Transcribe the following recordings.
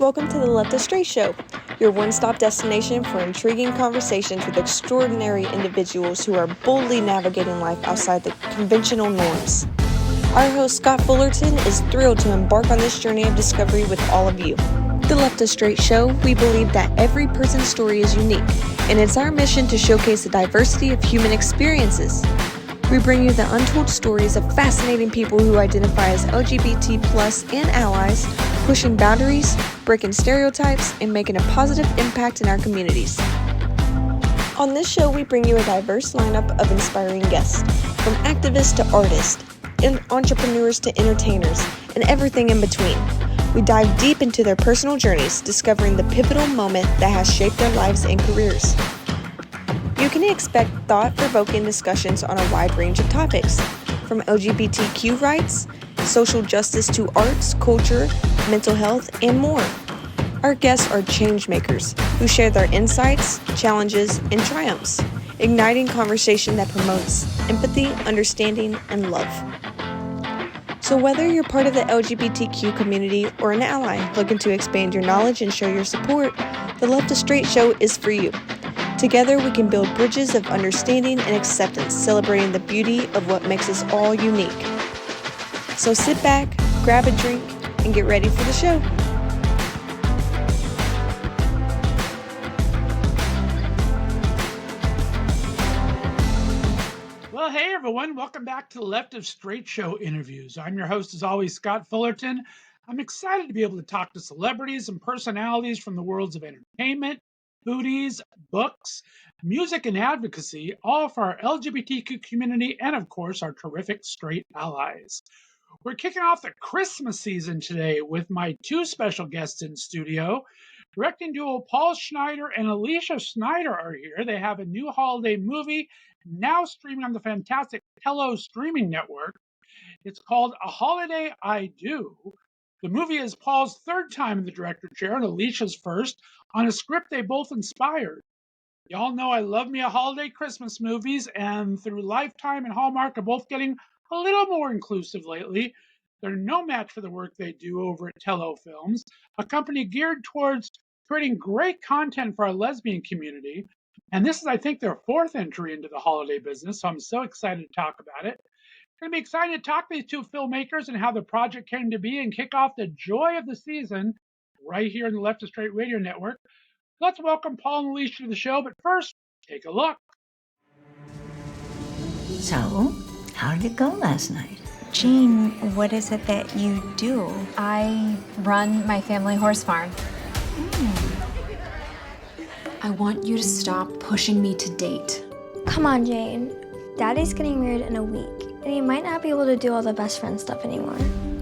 Welcome to the Str8 Show, your one-stop destination for intriguing conversations with extraordinary individuals who are boldly navigating life outside the conventional norms. Our host, Scott Fullerton, is thrilled to embark on this journey of discovery with all of you. The Str8 Show, we believe that every person's story is unique, and it's our mission to showcase the diversity of human experiences. We bring you the untold stories of fascinating people who identify as LGBT+ and allies, pushing boundaries, breaking stereotypes, and making a positive impact in our communities. On this show, we bring you a diverse lineup of inspiring guests, from activists to artists, and entrepreneurs to entertainers, and everything in between. We dive deep into their personal journeys, discovering the pivotal moment that has shaped their lives and careers. You can expect thought-provoking discussions on a wide range of topics, from LGBTQ rights, social justice to arts, culture, mental health, and more. Our guests are change makers who share their insights, challenges, and triumphs, igniting conversation that promotes empathy, understanding, and love. So whether you're part of the LGBTQ community or an ally looking to expand your knowledge and show your support, the Str8 Show is for you. Together, we can build bridges of understanding and acceptance, celebrating the beauty of what makes us all unique. So sit back, grab a drink, and get ready for the show. Well, hey everyone, welcome back to the Str8 Show interviews. I'm your host, as always, Scott Fullerton. I'm excited to be able to talk to celebrities and personalities from the worlds of entertainment, foodies, books, music, and advocacy, all for our LGBTQ community and, of course, our terrific straight allies. We're kicking off the Christmas season today with my two special guests in studio. Directing duo Paul Schneider and Alicia Schneider are here. They have a new holiday movie now streaming on the fantastic Tello streaming network. It's called A Holiday I Do. The movie is Paul's third time in the director chair and Alicia's first on a script they both inspired. Y'all know I love me a holiday Christmas movies, and through Lifetime and Hallmark are both getting a little more inclusive lately. They're no match for the work they do over at Tello Films, a company geared towards creating great content for our lesbian community. And this is, I think, their fourth entry into the holiday business, so I'm so excited to talk about it. It's going to be exciting to talk to these two filmmakers and how the project came to be and kick off the joy of the season right here in the Str8 Radio Network. Let's welcome Paul and Alicia to the show, but first, take a look. So, how did it go last night? Jane, what is it that you do? I run my family horse farm. I want you to stop pushing me to date. Come on, Jane. Daddy's getting married in a week, and he might not be able to do all the best friend stuff anymore.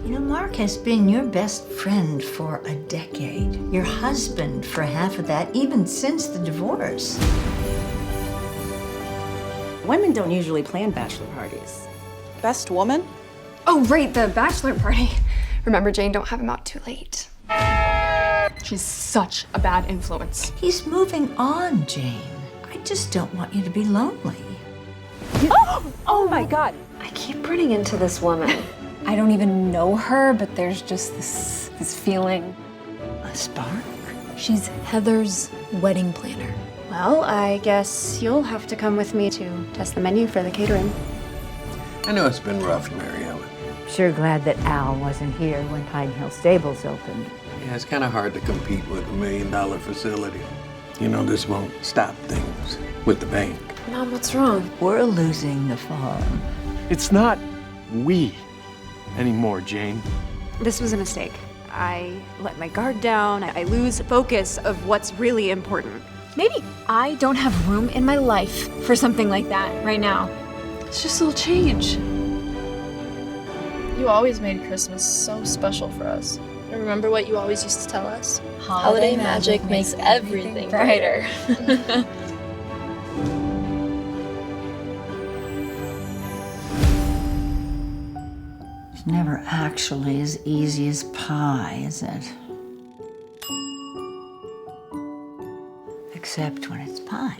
You know, Mark has been your best friend for a decade. Your husband for half of that, even since the divorce. Women don't usually plan bachelor parties. Best woman? Oh, right, the bachelor party. Remember, Jane, don't have him out too late. She's such a bad influence. He's moving on, Jane. I just don't want you to be lonely. Oh my God. I keep running into this woman. I don't even know her, but there's just this feeling. A spark? She's Heather's wedding planner. Well, I guess you'll have to come with me to test the menu for the catering. I know it's been rough, Mary Ellen. Sure glad that Al wasn't here when Pine Hill Stables opened. Yeah, it's kind of hard to compete with a $1 million facility. You know, this won't stop things with the bank. Mom, what's wrong? We're losing the farm. It's not we anymore, Jane. This was a mistake. I let my guard down. I lose focus of what's really important. Maybe I don't have room in my life for something like that right now. It's just a little change. You always made Christmas so special for us. And remember what you always used to tell us? Holiday magic makes everything brighter. It's never actually as easy as pie, is it? Except when it's pie.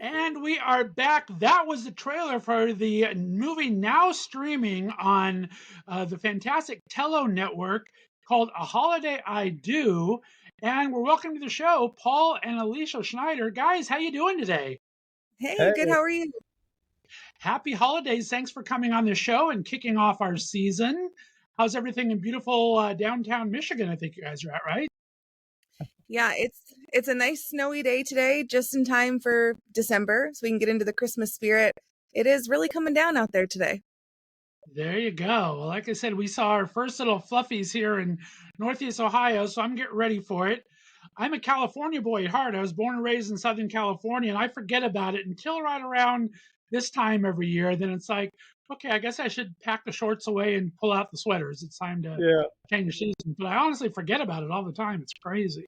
And we are back. That was the trailer for the movie now streaming on the fantastic Tello network called A Holiday I Do. And we're welcoming to the show Paul and Alicia Schneider. Guys, how you doing today? Hey, good. How are you? Happy holidays. Thanks for coming on the show and kicking off our season. How's everything in beautiful downtown Michigan? I think you guys are at, right? Yeah, it's a nice snowy day today, just in time for December, so we can get into the Christmas spirit. It is really coming down out there today. There you go. Well, like I said, we saw our first little fluffies here in Northeast Ohio, so I'm getting ready for it. I'm a California boy at heart. I was born and raised in Southern California, and I forget about it until right around this time every year. Then it's like, okay, I guess I should pack the shorts away and pull out the sweaters. It's time to change season. But I honestly forget about it all the time. It's crazy.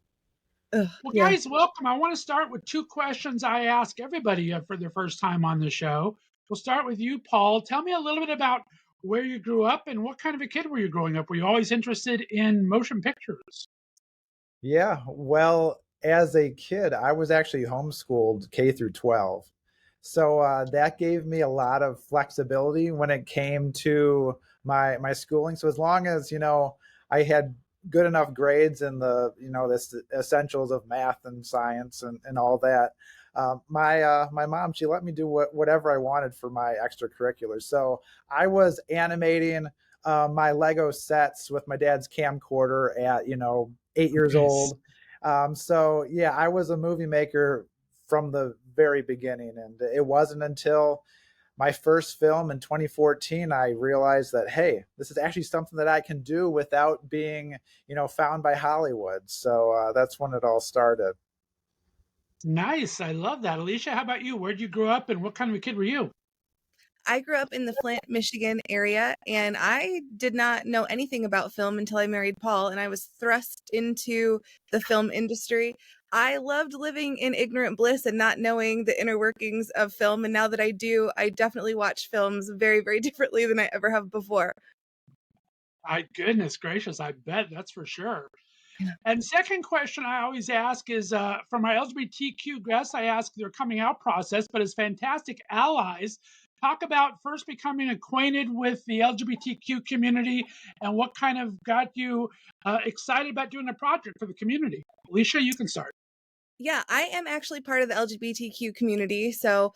Well, guys, welcome. I want to start with two questions I ask everybody for their first time on the show. We'll start with you, Paul. Tell me a little bit about where you grew up and what kind of a kid were you growing up? Were you always interested in motion pictures? Yeah, well, as a kid, I was actually homeschooled K through 12. So that gave me a lot of flexibility when it came to my schooling. So as long as, I had good enough grades in the the essentials of math and science and all that, my mom, she let me do whatever I wanted for my extracurriculars. So I was animating my Lego sets with my dad's camcorder at 8 years old. So yeah, I was a movie maker from the very beginning, and it wasn't until my first film in 2014, I realized that, hey, this is actually something that I can do without being, found by Hollywood. So that's when it all started. Nice. I love that. Alicia, how about you? Where'd you grow up and what kind of a kid were you? I grew up in the Flint, Michigan area, and I did not know anything about film until I married Paul, and I was thrust into the film industry. I loved living in ignorant bliss and not knowing the inner workings of film. And now that I do, I definitely watch films very, very differently than I ever have before. My goodness gracious, I bet, that's for sure. And second question I always ask is for my LGBTQ guests, I ask their coming out process, but as fantastic allies, talk about first becoming acquainted with the LGBTQ community and what kind of got you excited about doing a project for the community. Alicia, you can start. Yeah, I am actually part of the LGBTQ community. So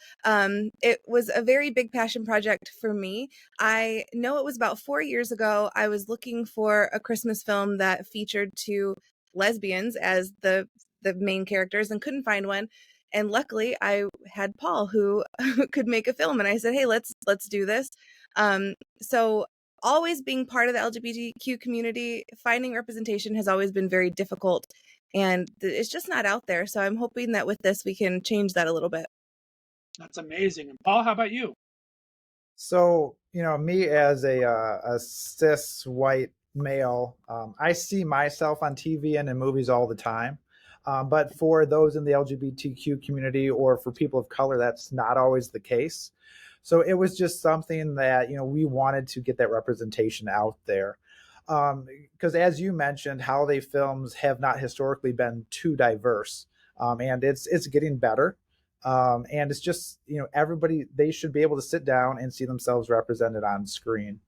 it was a very big passion project for me. I know it was about 4 years ago. I was looking for a Christmas film that featured two lesbians as the main characters and couldn't find one. And luckily I had Paul who could make a film. And I said, hey, let's do this. So always being part of the LGBTQ community, finding representation has always been very difficult. And it's just not out there. So I'm hoping that with this, we can change that a little bit. That's amazing. And Paul, how about you? So, me as a cis white male, I see myself on TV and in movies all the time. But for those in the LGBTQ community or for people of color, that's not always the case. So it was just something that, we wanted to get that representation out there. Because as you mentioned, holiday films have not historically been too diverse, and it's getting better. And it's just, everybody, they should be able to sit down and see themselves represented on screen.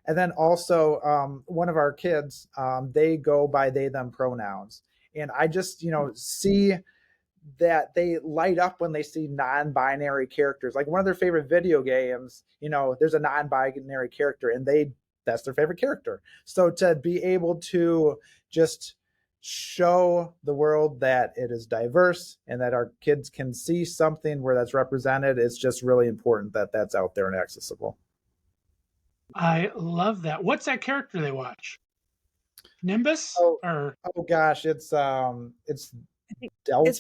And then also one of our kids, they go by they, them pronouns. And I just, see that they light up when they see non-binary characters. Like one of their favorite video games, there's a non-binary character and that's their favorite character. So to be able to just show the world that it is diverse and that our kids can see something where that's represented, it's just really important that that's out there and accessible. I love that. What's that character they watch? Nimbus? Oh gosh, it's it's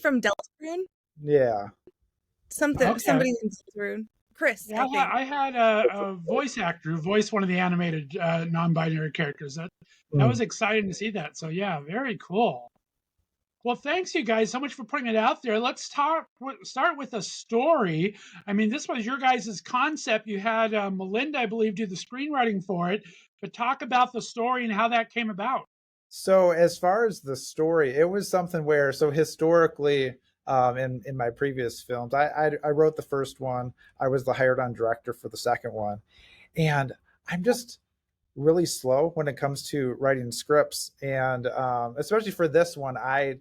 from Deltarune. Yeah. Somebody in Deltarune. Chris. Yeah, I had a voice actor who voiced one of the animated non-binary characters. That was exciting to see that. So yeah, very cool. Well, thanks you guys so much for putting it out there. Let's start with a story. I mean, this was your guys' concept. You had Melinda, I believe, do the screenwriting for it. But talk about the story and how that came about. So as far as the story, it was something where, so historically, in my previous films, I wrote the first one. I was the hired on director for the second one. And I'm just really slow when it comes to writing scripts, and especially for this one, I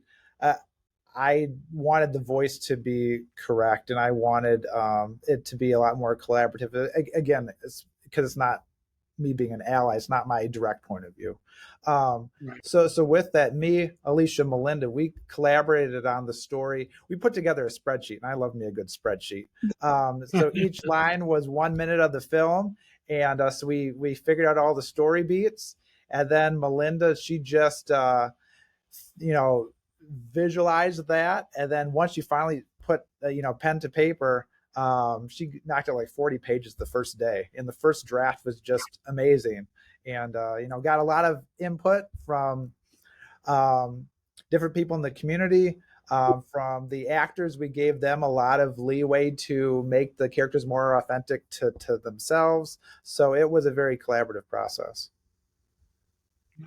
wanted the voice to be correct, and I wanted it to be a lot more collaborative. Again, it's because it's not me being an ally; it's not my direct point of view. Right. So with that, me, Alicia, Melinda, we collaborated on the story. We put together a spreadsheet, and I love me a good spreadsheet. So each line was 1 minute of the film, and so we figured out all the story beats, and then Melinda, she just visualize that, and then once you finally put pen to paper, she knocked out like 40 pages the first day, and the first draft was just amazing, and got a lot of input from different people in the community, from the actors. We gave them a lot of leeway to make the characters more authentic to themselves, so it was a very collaborative process.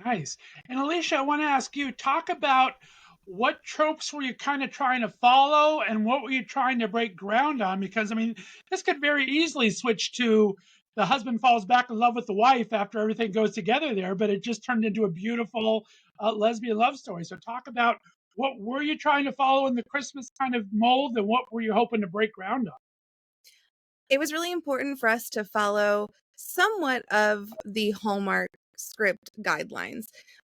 Nice. And Alicia, I want to ask you, talk about what tropes were you kind of trying to follow and what were you trying to break ground on? Because, I mean, this could very easily switch to the husband falls back in love with the wife after everything goes together there, but it just turned into a beautiful lesbian love story. So talk about what were you trying to follow in the Christmas kind of mold and what were you hoping to break ground on? It was really important for us to follow somewhat of the Hallmark script guidelines.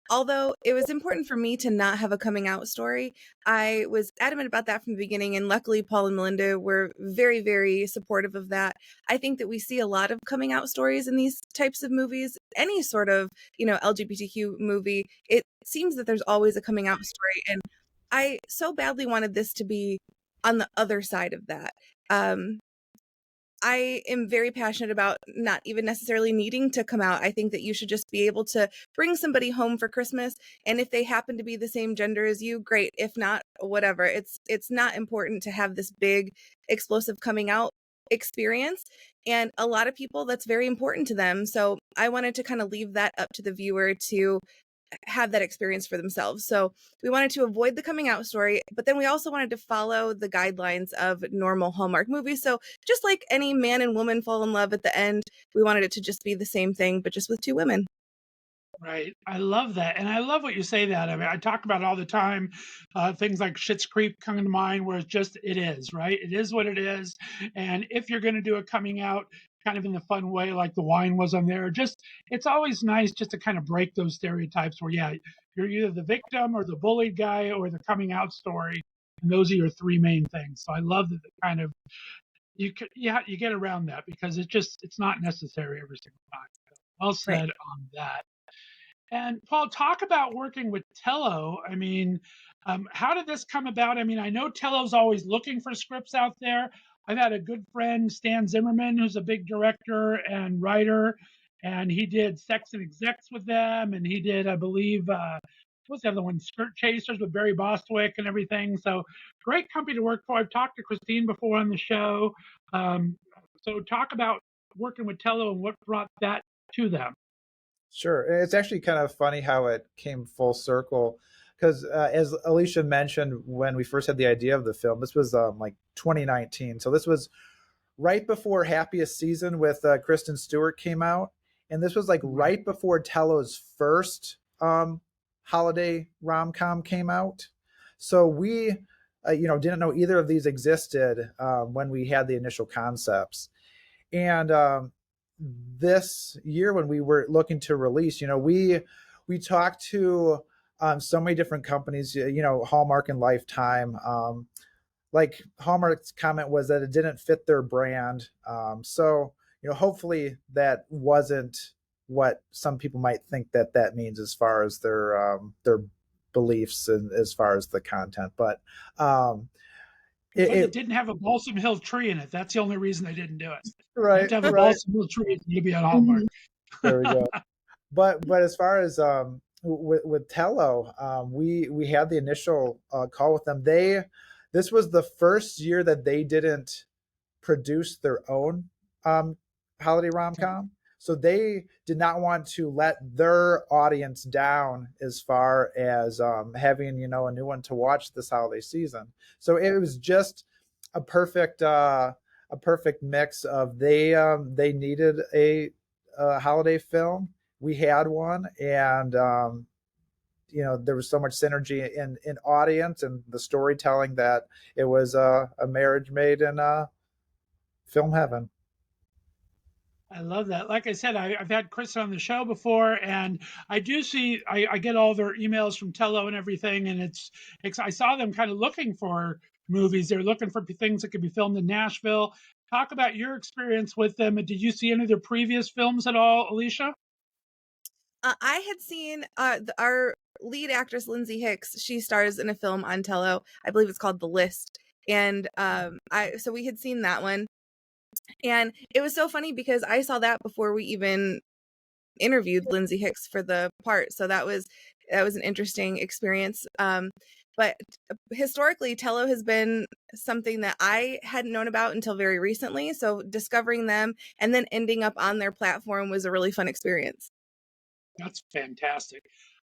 Although it was important for me to not have a coming out story, I was adamant about that from the beginning. And luckily, Paul and Melinda were very, very supportive of that. I think that we see a lot of coming out stories in these types of movies. Any sort of, LGBTQ movie, it seems that there's always a coming out story. And I so badly wanted this to be on the other side of that. I am very passionate about not even necessarily needing to come out. I think that you should just be able to bring somebody home for Christmas, and if they happen to be the same gender as you, great. If not, whatever. It's not important to have this big explosive coming out experience, and a lot of people, that's very important to them. So I wanted to kind of leave that up to the viewer to have that experience for themselves. So we wanted to avoid the coming out story, but then we also wanted to follow the guidelines of normal Hallmark movies. So just like any man and woman fall in love at the end, we wanted it to just be the same thing, but just with two women. Right. I love that. And I love what you say that. I mean, I talk about it all the time. Things like Schitt's Creek coming to mind where it is, right? It is what it is. And if you're going to do a coming out kind of in the fun way, like the wine was on there, it's always nice just to kind of break those stereotypes where, yeah, you're either the victim or the bullied guy or the coming out story. And those are your three main things. So I love that kind of, you get around that because it's not necessary every single time. Well said on that. And Paul, talk about working with Tello. I mean, how did this come about? I mean, I know Tello's always looking for scripts out there. I've had a good friend, Stan Zimmerman, who's a big director and writer, and he did Sex and Execs with them, and he did, I believe, what's the other one? Skirt Chasers with Barry Bostwick and everything. So great company to work for. I've talked to Christine before on the show. So talk about working with Tello and what brought that to them. Sure. It's actually kind of funny how it came full circle because as Alicia mentioned, when we first had the idea of the film, this was like 2019. So this was right before Happiest Season with Kristen Stewart came out. And this was like right before Tello's first holiday rom-com came out. So we, didn't know either of these existed when we had the initial concepts. And this year when we were looking to release, we talked to so many different companies, Hallmark and Lifetime. Like Hallmark's comment was that it didn't fit their brand. So hopefully that wasn't what some people might think that means as far as their beliefs and as far as the content. But it didn't have a Balsam Hill tree in it. That's the only reason they didn't do it. Right. You have to have a Balsam Hill tree to be on Hallmark. There we go. But as far as with Tello, we had the initial call with them. This was the first year that they didn't produce their own holiday rom-com. So they did not want to let their audience down as far as having, a new one to watch this holiday season. So it was just a perfect mix of they needed a holiday film. we had one, and there was so much synergy in audience and the storytelling that it was a marriage made in film heaven. I love that. Like I said, I've had Chris on the show before, and I do see I get all their emails from Tello and everything, and I saw them kind of looking for movies. They're looking for things that could be filmed in Nashville. Talk about your experience with them, and did you see any of their previous films at all, Alicia? I had seen our lead actress Lindsay Hicks. She stars in a film on Tello. I believe it's called The List, and so we had seen that one. And it was so funny because I saw that before we even interviewed Lindsay Hicks for the part. So that was an interesting experience. But historically, Tello has been something that I hadn't known about until very recently. So discovering them and then ending up on their platform was a really fun experience. That's fantastic.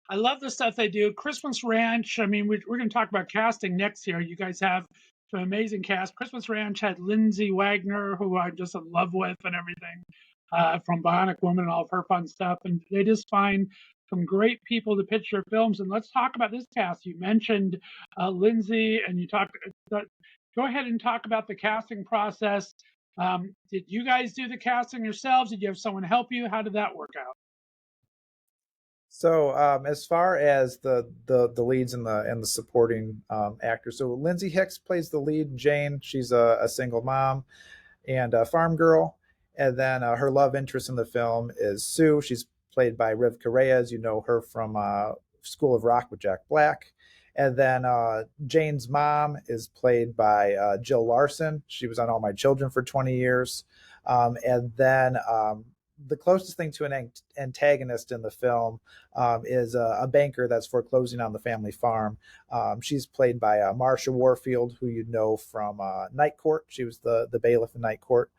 I love the stuff they do. Christmas Ranch, I mean, we're going to talk about casting next year. You guys have some amazing cast. Christmas Ranch had Lindsay Wagner, who I'm just in love with and everything, from Bionic Woman and all of her fun stuff. And they just find some great people to pitch their films. And let's talk about this cast. You mentioned Lindsay, and you talked. Go ahead and talk about the casting process. Did you guys do the casting yourselves? Did you have someone help you? How did that work out? So as far as the leads and the supporting actors, so Lindsay Hicks plays the lead, Jane. She's a single mom and a farm girl. And then her love interest in the film is Sue. She's played by Rivka Reyes. You know her from School of Rock with Jack Black. And then Jane's mom is played by Jill Larson. She was on All My Children for 20 years. And then the closest thing to an antagonist in the film is a banker that's foreclosing on the family farm. She's played by Marsha Warfield, who you know from Night Court. She was the bailiff in Night Court.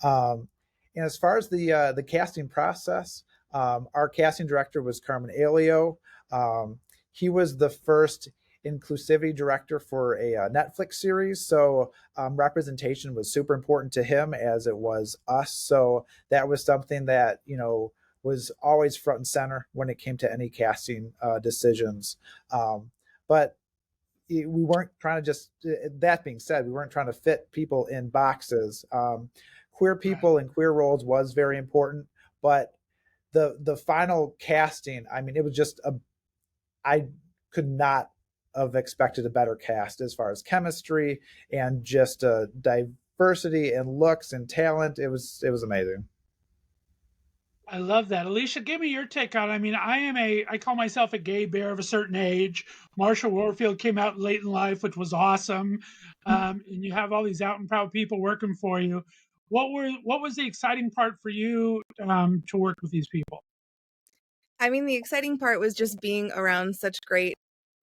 And as far as the casting process, our casting director was Carmen Alio. He was the first inclusivity director for a Netflix series, so representation was super important to him as it was us. So that was something that was always front and center when it came to any casting decisions. But we weren't trying to just. That being said, we weren't trying to fit people in boxes. Queer people in queer roles was very important, but the final casting, I mean, it was just I could not have expected a better cast as far as chemistry and just diversity and looks and talent. It was amazing. I love that. Alicia, give me your take on it. I mean, I call myself a gay bear of a certain age. Marsha Warfield came out late in life, which was awesome. And you have all these out and proud people working for you. What was the exciting part for you to work with these people? I mean, the exciting part was just being around such great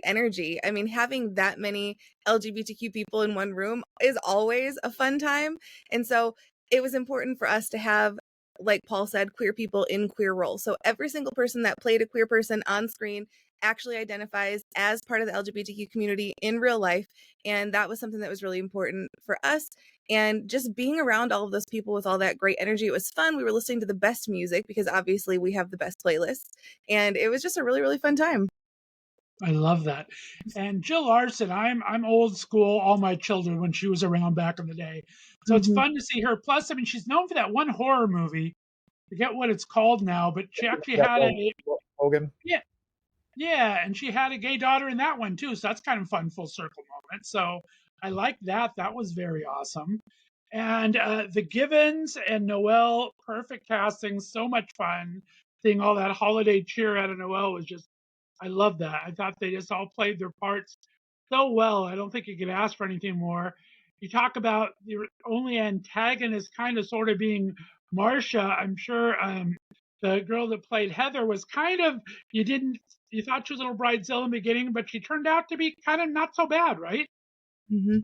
energy. I mean, having that many LGBTQ people in one room is always a fun time. And so it was important for us to have, like Paul said, queer people in queer roles. So every single person that played a queer person on screen actually identifies as part of the LGBTQ community in real life. And that was something that was really important for us. And just being around all of those people with all that great energy, it was fun. We were listening to the best music because obviously we have the best playlists. And it was just a really, really fun time. I love that. And Jill Larson, I'm old school, All My Children, when she was around back in the day. So it's fun to see her. Plus, I mean, she's known for that one horror movie. I forget what it's called now, but she actually had Hogan. Yeah, and she had a gay daughter in that one too. So that's kind of fun, full circle moment. So I like that. That was very awesome. And the Givens and Noelle, perfect casting, so much fun. Seeing all that holiday cheer out of Noelle was just, I love that. I thought they just all played their parts so well. I don't think you could ask for anything more. You talk about the only antagonist kind of sort of being Marsha. I'm sure the girl that played Heather was kind of, you thought she was a little bridezilla in the beginning, but she turned out to be kind of not so bad, right? Mm-hmm.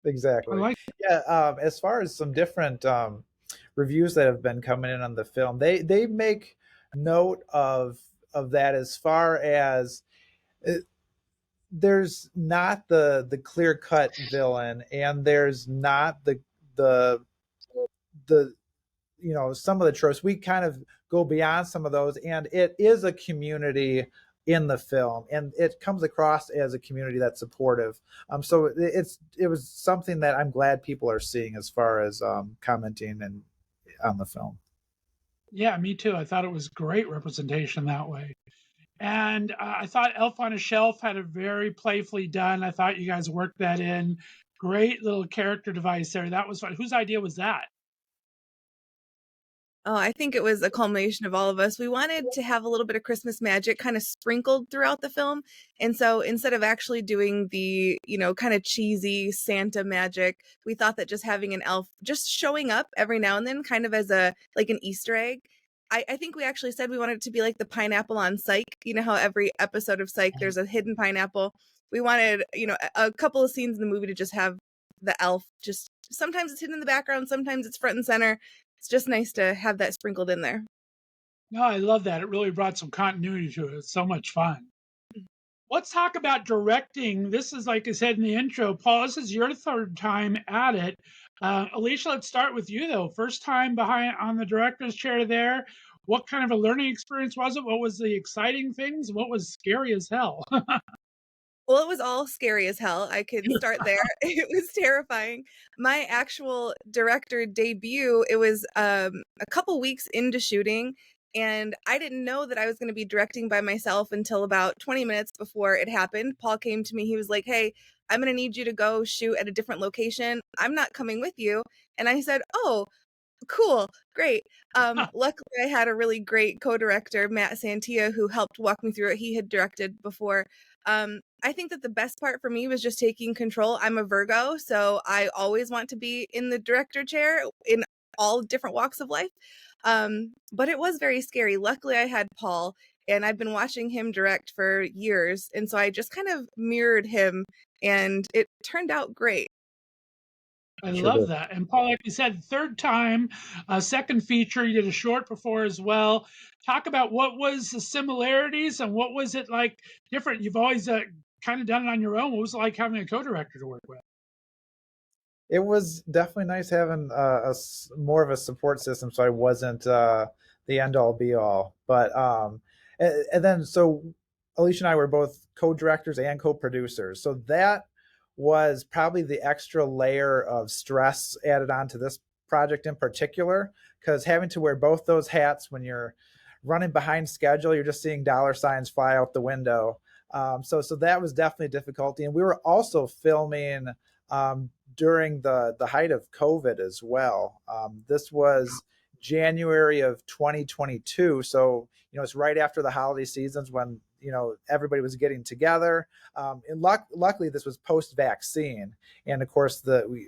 Exactly. As far as some different reviews that have been coming in on the film, they make note of that as far as there's not the clear cut villain, and there's not the some of the tropes, we kind of go beyond some of those, and it is a community in the film, and it comes across as a community that's supportive. So it was something that I'm glad people are seeing as far as commenting and on the film. Yeah, me too. I thought it was great representation that way. And I thought Elf on a Shelf had a very playfully done. I thought you guys worked that in. Great little character device there. That was fun. Whose idea was that? Oh, I think it was a culmination of all of us. We wanted to have a little bit of Christmas magic kind of sprinkled throughout the film. And so instead of actually doing the, kind of cheesy Santa magic, we thought that just having an elf just showing up every now and then kind of as like an Easter egg. I think we actually said we wanted it to be like the pineapple on Psych. You know how every episode of Psych, there's a hidden pineapple. We wanted, a couple of scenes in the movie to just have the elf just sometimes it's hidden in the background, sometimes it's front and center. It's just nice to have that sprinkled in there. No, I love that. It really brought some continuity to it. It's so much fun. Let's talk about directing. This is, like I said in the intro, Paul, this is your third time at it. Alicia, let's start with you, though. First time behind on the director's chair there. What kind of a learning experience was it? What was the exciting things? What was scary as hell? Well, it was all scary as hell. I could start there. It was terrifying. My actual director debut, it was a couple weeks into shooting, and I didn't know that I was going to be directing by myself until about 20 minutes before it happened. Paul came to me. He was like, "Hey, I'm going to need you to go shoot at a different location. I'm not coming with you." And I said, "Oh, cool, great." Luckily, I had a really great co-director, Matt Santia, who helped walk me through it. He had directed before. I think that the best part for me was just taking control. I'm a Virgo, so I always want to be in the director chair in all different walks of life. But it was very scary. Luckily, I had Paul, and I've been watching him direct for years. And so I just kind of mirrored him, and it turned out great. I love that. And Paul, like you said, third time, second feature, you did a short before as well. Talk about what was the similarities and what was it like different? You've always kind of done it on your own. What was it like having a co-director to work with? It was definitely nice having more of a support system, so I wasn't the end all be all. But and then so Alicia and I were both co-directors and co-producers, so that was probably the extra layer of stress added on to this project in particular, because having to wear both those hats when you're running behind schedule, you're just seeing dollar signs fly out the window. So that was definitely a difficulty. And we were also filming during the height of COVID as well. This was January of 2022. So, it's right after the holiday seasons when, everybody was getting together. And luckily this was post-vaccine. And of course,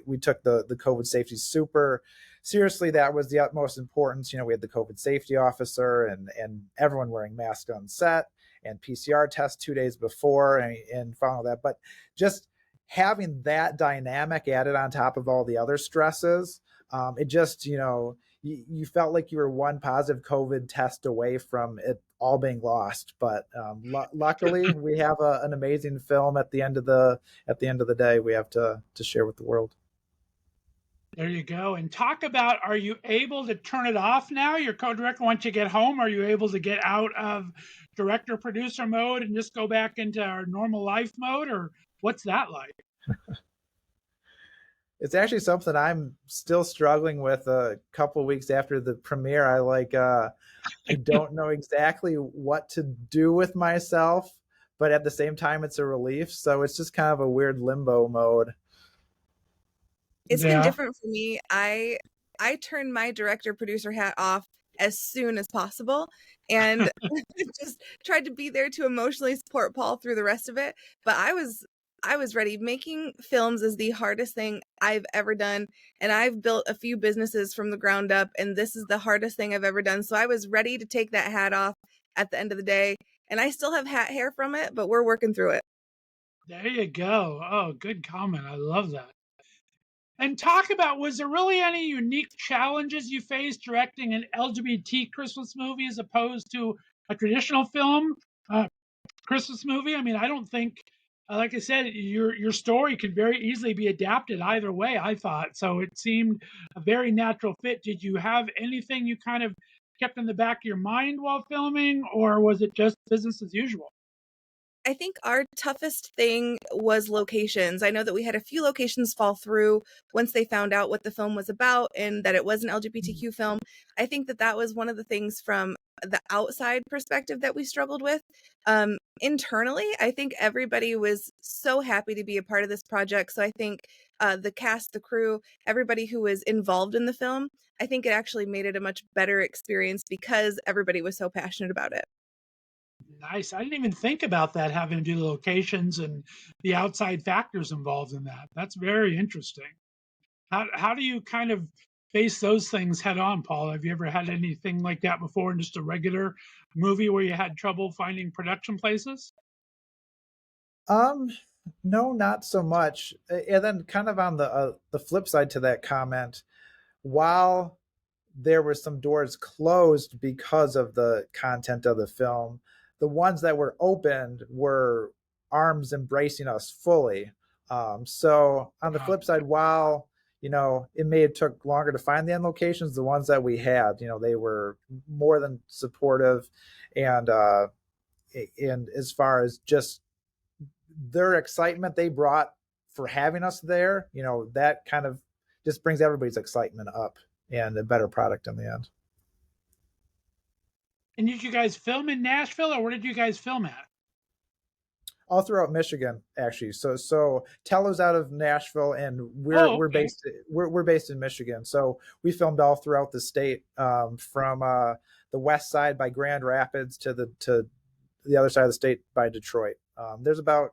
we took the COVID safety super seriously. That was the utmost importance. We had the COVID safety officer and everyone wearing masks on set and PCR tests 2 days before and follow that. But just having that dynamic added on top of all the other stresses, it just, you felt like you were one positive COVID test away from it all being lost. But luckily, we have an amazing film at the end of the day we have to share with the world. There you go. And talk about, are you able to turn it off now? Your co-director, once you get home, are you able to get out of director-producer mode and just go back into our normal life mode? Or what's that like? It's actually something I'm still struggling with a couple weeks after the premiere. I don't know exactly what to do with myself, but at the same time, it's a relief. So it's just kind of a weird limbo mode. It's been different for me. I turned my director producer hat off as soon as possible and just tried to be there to emotionally support Paul through the rest of it. But I was ready. Making films is the hardest thing I've ever done. And I've built a few businesses from the ground up, and this is the hardest thing I've ever done. So I was ready to take that hat off at the end of the day. And I still have hat hair from it, but we're working through it. There you go. Oh, good comment. I love that. And talk about, was there really any unique challenges you faced directing an LGBT Christmas movie as opposed to a traditional film Christmas movie? I mean, I don't think Like I said, your story could very easily be adapted either way, I thought. So it seemed a very natural fit. Did you have anything you kind of kept in the back of your mind while filming, or was it just business as usual? I think our toughest thing was locations. I know that we had a few locations fall through once they found out what the film was about and that it was an LGBTQ film. I think that that was one of the things from the outside perspective that we struggled with. Internally, I think everybody was so happy to be a part of this project. So I think the cast, the crew, everybody who was involved in the film, I think it actually made it a much better experience because everybody was so passionate about it. Nice. I didn't even think about that, having to do the locations and the outside factors involved in that. That's very interesting. How do you kind of face those things head on, Paul? Have you ever had anything like that before in just a regular movie where you had trouble finding production places? Um, no, not so much. And then kind of on the flip side to that comment, while there were some doors closed because of the content of the film, the ones that were opened were arms embracing us fully. So on the flip side, while it may have took longer to find the end locations, the ones that we had, they were more than supportive, and as far as just their excitement they brought for having us there, that kind of just brings everybody's excitement up and a better product in the end. And did you guys film in Nashville, or where did you guys film at? All throughout Michigan, actually. So Tello's out of Nashville, and we're based in Michigan. So we filmed all throughout the state, from the west side by Grand Rapids to the other side of the state by Detroit. There's about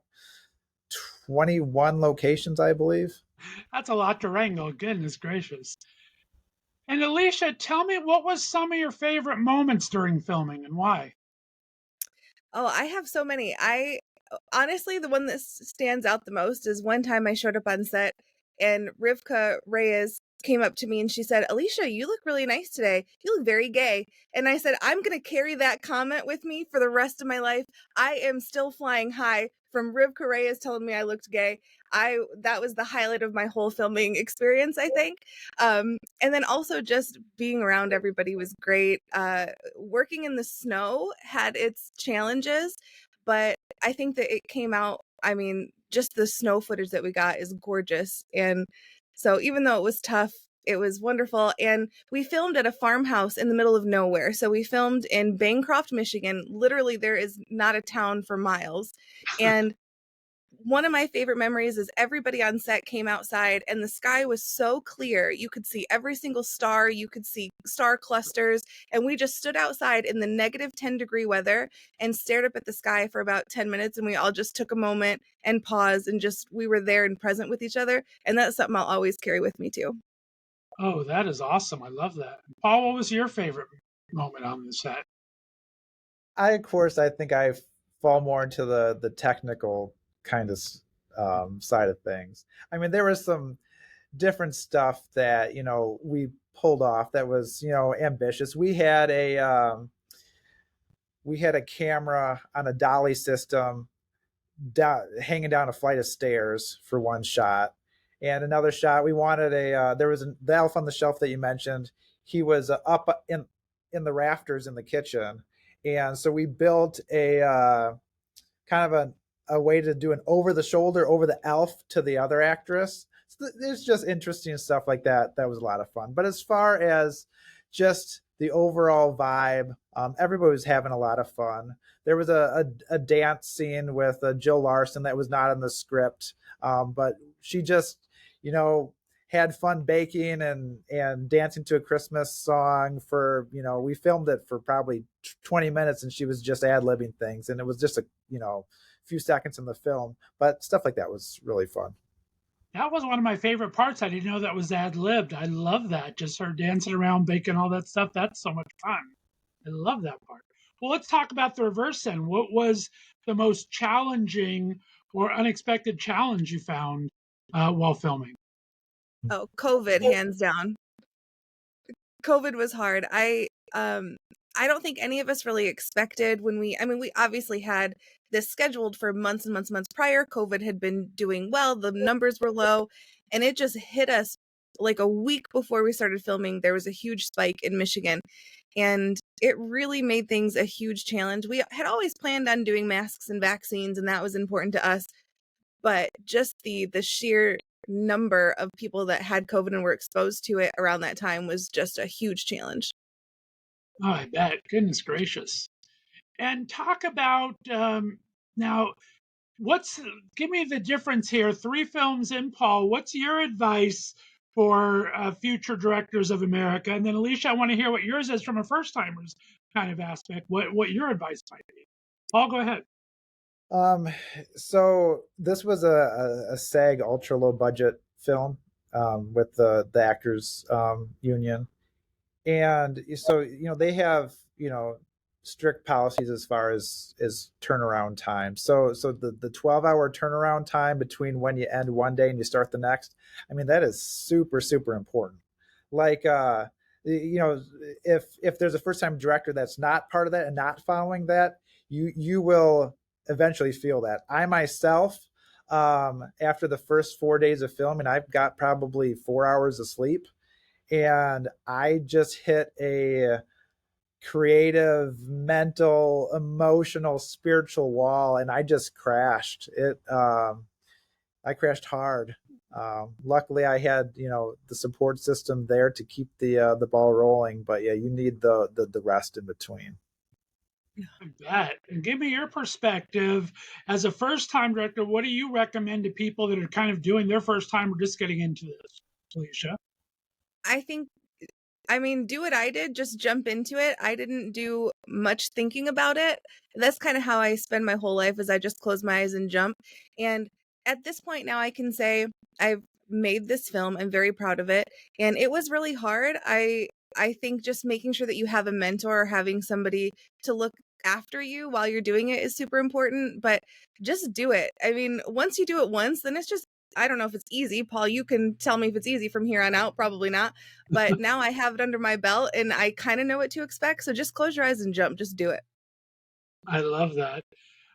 21 locations, I believe. That's a lot to wrangle. Goodness gracious. And Alicia, tell me, what was some of your favorite moments during filming and why? Oh, I have so many. Honestly, the one that stands out the most is one time I showed up on set and Rivka Reyes came up to me and she said, "Alicia, you look really nice today. You look very gay." And I said, "I'm going to carry that comment with me for the rest of my life. I am still flying high from Rivka Reyes telling me I looked gay." That was the highlight of my whole filming experience, I think. And then also just being around everybody was great. Working in the snow had its challenges, but I think that it came out, I mean, just the snow footage that we got is gorgeous. And so even though it was tough, it was wonderful. And we filmed at a farmhouse in the middle of nowhere. So we filmed in Bancroft, Michigan. Literally, there is not a town for miles. And one of my favorite memories is everybody on set came outside and the sky was so clear. You could see every single star. You could see star clusters. And we just stood outside in the negative 10-degree weather and stared up at the sky for about 10 minutes. And we all just took a moment and paused and we were there and present with each other. And that's something I'll always carry with me too. Oh, that is awesome. I love that. Paul, what was your favorite moment on the set? I think I fall more into the technical kind of side of things. I mean, there was some different stuff that we pulled off that was ambitious. We had a camera on a dolly system hanging down a flight of stairs for one shot, and another shot we wanted there was the elf on the shelf that you mentioned. He was up in the rafters in the kitchen, and so we built a kind of a way to do an over the shoulder over the elf to the other actress. So there's just interesting stuff like that. That was a lot of fun. But as far as just the overall vibe, everybody was having a lot of fun. There was a dance scene with Jill Larson that was not in the script, but she just, had fun baking and dancing to a Christmas song for, we filmed it for probably 20 minutes and she was just ad-libbing things. And it was just a few seconds in the film, but stuff like that was really fun. That was one of my favorite parts. I didn't know that was ad-libbed. I love that. Just her dancing around, baking all that stuff. That's so much fun. I love that part. Well, let's talk about the reverse then. What was the most challenging or unexpected challenge you found while filming? Oh, COVID, hands down. COVID was hard. I I don't think any of us really expected when we obviously had this scheduled for months and months and months prior. COVID had been doing well, the numbers were low, and it just hit us like a week before we started filming. There was a huge spike in Michigan, and it really made things a huge challenge. We had always planned on doing masks and vaccines, and that was important to us, but just the sheer number of people that had COVID and were exposed to it around that time was just a huge challenge. Oh, I bet. Goodness gracious. And talk about now, give me the difference here. 3 films in, Paul. What's your advice for future directors of America? And then, Alicia, I want to hear what yours is from a first timers kind of aspect, what your advice might be. Paul, go ahead. So this was a SAG ultra low budget film with the actors union. And so, they have, strict policies as far as turnaround time. So the 12-hour turnaround time between when you end one day and you start the next, that is super, super important. Like, if there's a first time director that's not part of that and not following that, you will eventually feel that. I myself, after the first 4 days of filming, I've got probably 4 hours of sleep, and I just hit a creative, mental, emotional, spiritual wall, and I just crashed. I crashed hard. Luckily, I had the support system there to keep the ball rolling. But yeah, you need the rest in between. I bet. And give me your perspective as a first-time director. What do you recommend to people that are kind of doing their first time or just getting into this, Alicia? I think, do what I did, just jump into it. I didn't do much thinking about it. That's kind of how I spend my whole life, is I just close my eyes and jump. And at this point now, I can say I've made this film. I'm very proud of it. And it was really hard. I think just making sure that you have a mentor or having somebody to look after you while you're doing it is super important, but just do it. Once you do it once, then it's just, I don't know if it's easy. Paul, you can tell me if it's easy from here on out. Probably not. But now I have it under my belt and I kind of know what to expect. So just close your eyes and jump. Just do it. I love that.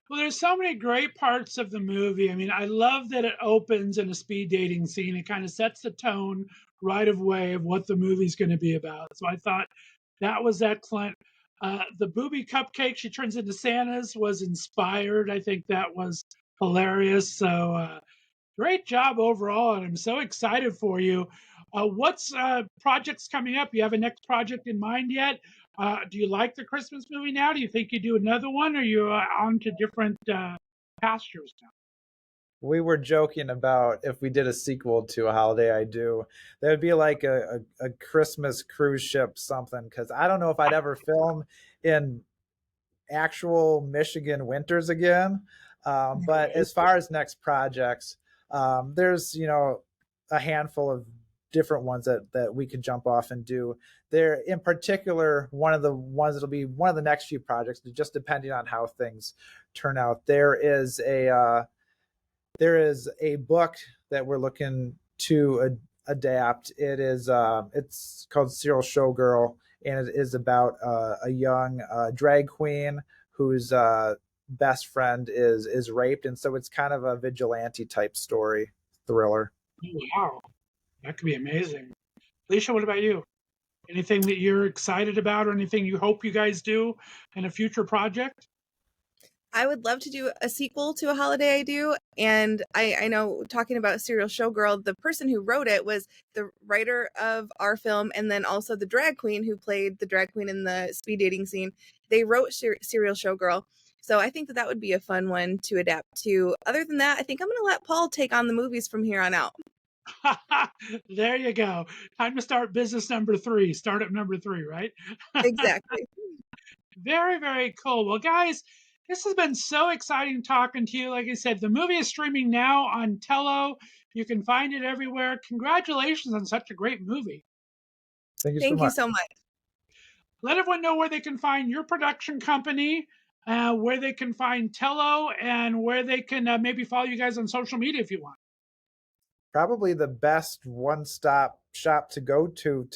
Well, there's so many great parts of the movie. I love that it opens in a speed dating scene. It kind of sets the tone right away of what the movie's going to be about. So I thought that was excellent. The booby cupcake she turns into Santa's was inspired. I think that was hilarious. So great job overall, and I'm so excited for you. What's projects coming up? You have a next project in mind yet? Do you like the Christmas movie now? Do you think you do another one, or are you on to different pastures now? We were joking about if we did a sequel to A Holiday I Do, that would be like a Christmas cruise ship something, because I don't know if I'd ever film in actual Michigan winters again. But as far as next projects, there's a handful of different ones that we could jump off and do. There, in particular, one of the ones that'll be one of the next few projects, just depending on how things turn out. There is a book that we're looking to adapt. It's called Serial Showgirl, and it is about a young drag queen whose best friend is raped, and so it's kind of a vigilante type story thriller. Oh, wow, that could be amazing. Alicia, what about you? Anything that you're excited about, or anything you hope you guys do in a future project? I would love to do a sequel to A Holiday I Do. And I know, talking about Serial Showgirl, the person who wrote it was the writer of our film, and then also the drag queen who played the drag queen in the speed dating scene. They wrote Serial Showgirl. So I think that would be a fun one to adapt to. Other than that, I think I'm going to let Paul take on the movies from here on out. There you go. Time to start business number 3, startup number 3, right? Exactly. Very, very cool. Well, guys, this has been so exciting talking to you. Like I said, the movie is streaming now on Tello. You can find it everywhere. Congratulations on such a great movie. Thank you so much. Let everyone know where they can find your production company, where they can find Tello, and where they can maybe follow you guys on social media if you want. Probably the best one-stop shop to go to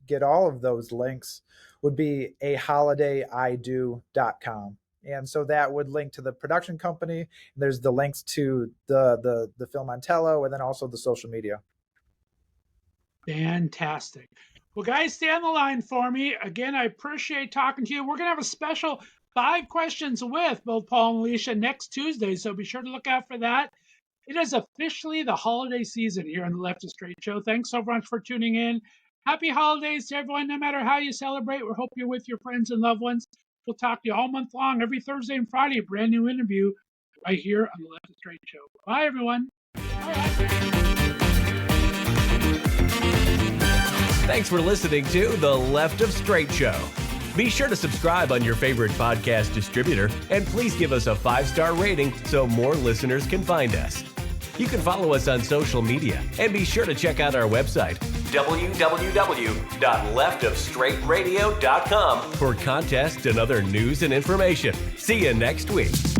get all of those links would be aholidayIdo.com. And so that would link to the production company. There's the links to the film on Tello, and then also the social media. Fantastic. Well, guys, stay on the line for me. Again, I appreciate talking to you. We're going to have a special 5 questions with both Paul and Alicia next Tuesday, so be sure to look out for that. It is officially the holiday season here on the Left of Str8 Show. Thanks so much for tuning in. Happy holidays to everyone, no matter how you celebrate. We hope you're with your friends and loved ones. We'll talk to you all month long, every Thursday and Friday, a brand new interview right here on the Left of Str8 Show. Bye, everyone. Thanks for listening to The Left of Str8 Show. Be sure to subscribe on your favorite podcast distributor, and please give us a 5-star rating so more listeners can find us. You can follow us on social media, and be sure to check out our website, www.leftofstraightradio.com, for contests and other news and information. See you next week.